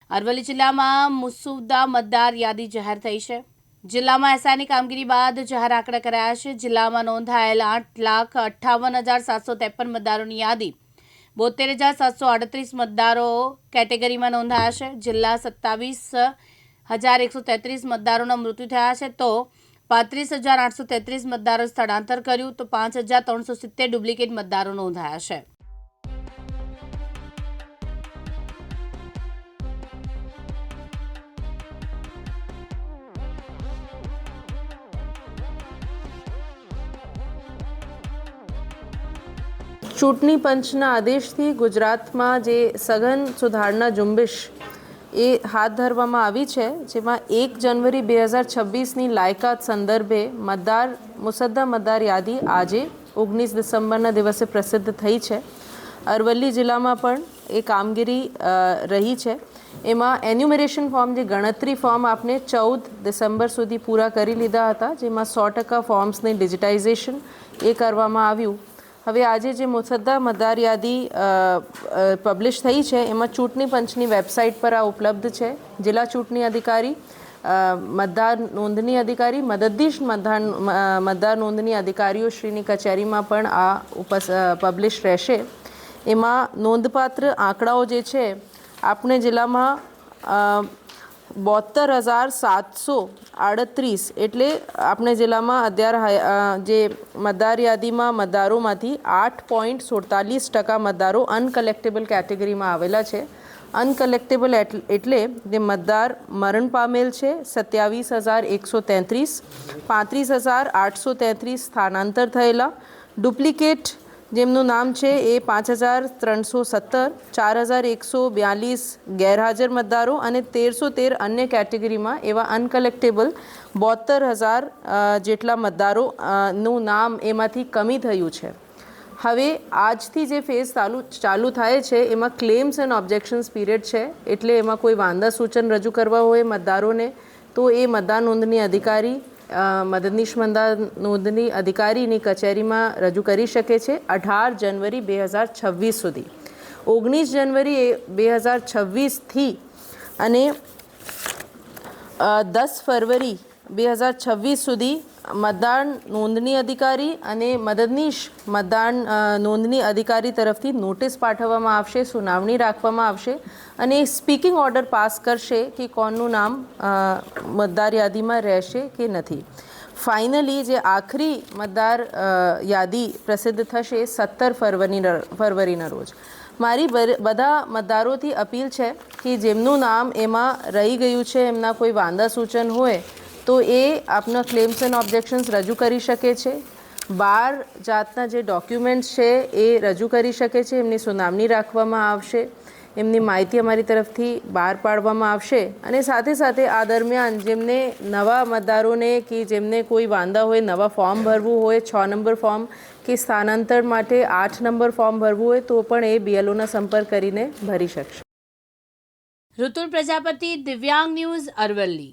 અરવલ્લી જિલ્લામાં મુસદ્દા મતદાર યાદી જાહેર થઈ છે। જિલ્લામાં એસઆઈની કામગીરી બાદ જાહેર આંકડા કરાયા છે। જિલ્લામાં નોંધાયેલ 8,58,753 મતદારોની યાદી 72,738 મતદારો કેટેગરીમાં નોંધાયા છે। જિલ્લા 27,133 મતદારોના મૃત્યુ થયા છે તો 35,833 મતદારો સ્થળાંતર કર્યું તો 5,370 ડુપ્લિકેટ મતદારો નોંધાયા છે। ચૂંટણી પંચના આદેશથી ગુજરાતમાં જે સઘન સુધારણા ઝુંબેશ એ હાથ ધરવામાં આવી છે, જેમાં 1 જનવરી 2026ની લાયકાત સંદર્ભે મુસદ્દા મતદાર યાદી આજે 19 ડિસેમ્બરના દિવસે પ્રસિદ્ધ થઈ છે। અરવલ્લી જિલ્લામાં પણ એ કામગીરી રહી છે। એમાં એન્યુમરેશન ફોર્મ, જે ગણતરી ફોર્મ આપને 14 ડિસેમ્બર સુધી પૂરા કરી લીધા હતા, જેમાં 100% ફોર્મ્સની ડિજિટાઇઝેશન એ કરવામાં આવ્યું। હવે આજે જે મુસદ્દા મતદાર યાદી પબ્લિશ થઈ છે, એમાં ચૂંટણી પંચની વેબસાઇટ પર આ ઉપલબ્ધ છે। જિલ્લા ચૂંટણી અધિકારી, મતદાર નોંધણી અધિકારી, મદદનીશ મતદાર નોંધણી અધિકારીઓશ્રીની કચેરીમાં પણ આ પબ્લિશ રહેશે। એમાં નોંધપાત્ર આંકડાઓ જે છે, આપણે જિલ્લામાં 72,738 એટલે આપણે જિલ્લામાં અત્યારે જે મતદાર યાદીમાં મતદારોમાંથી 8.47% મતદારો અનકલેક્ટેબલ કેટેગરીમાં આવેલા છે। અનકલેક્ટેબલ એટલે જે મતદાર મરણ પામેલ છે 27,133, 35,833 સ્થાનાંતર થયેલા, ડુપ્લિકેટ જેમનું નામ છે એ 5,317, 4,142 ગેરહાજર મતદારો અને 1,313 અન્ય કેટેગરીમાં એવા અનકલેક્ટેબલ 72,000 જેટલા મતદારોનું નામ એમાંથી કમી થયું છે। હવે આજથી જે ફેઝ ચાલુ થાય છે, એમાં ક્લેમ્સ એન્ડ ઓબ્જેક્શન્સ પીરિયડ છે, એટલે એમાં કોઈ વાંધા સૂચન રજૂ કરવા હોય મતદારોને તો એ મતદાર નોંધણી અધિકારી, મદદનીશ મતદાર નોંધણી અધિકારીની કચેરીમાં રજૂ કરી શકે છે 18 જનવરી 2026 સુધી। 19 જનવરી 2026થી અને 10 ફરવરી 2026 સુધી મતદાર નોંધણી અધિકારી અને મદદનીશ મતદાર નોંધણી અધિકારી તરફથી નોટિસ પાઠવવામાં આવશે, સુનાવણી રાખવામાં આવશે અને સ્પીકિંગ ઓર્ડર પાસ કરશે કે કોનું નામ મતદાર યાદીમાં રહેશે કે નથી। ફાઇનલી જે આખરી મતદાર યાદી પ્રસિદ્ધ થશે 17 ફરવરીના રોજ। મારી બધા મતદારોથી અપીલ છે કે જેમનું નામ એમાં રહી ગયું છે, એમના કોઈ વાંધા સૂચન હોય તો એ આપના ક્લેમ્સ એન્ડ ઓબ્જેક્શન્સ રજૂ કરી શકે છે। 12 જાતના જે ડોક્યુમેન્ટ્સ છે એ રજૂ કરી શકે છે, એમની સુનાવણી રાખવામાં આવશે, એમની માહિતી અમારી તરફથી બહાર પાડવામાં આવશે અને સાથે સાથે આ દરમિયાન જેમને નવા મતદારોને કે જેમને કોઈ વાંધા હોય, નવા ફોર્મ ભરવું હોય, 6 નંબર ફોર્મ કે સ્થાનાંતર માટે 8 નંબર ફોર્મ ભરવું હોય તો પણ એ બીએલઓના સંપર્ક કરીને ભરી શકશે। ઋતુલ પ્રજાપતિ, દિવ્યાંગ ન્યૂઝ, અરવલ્લી।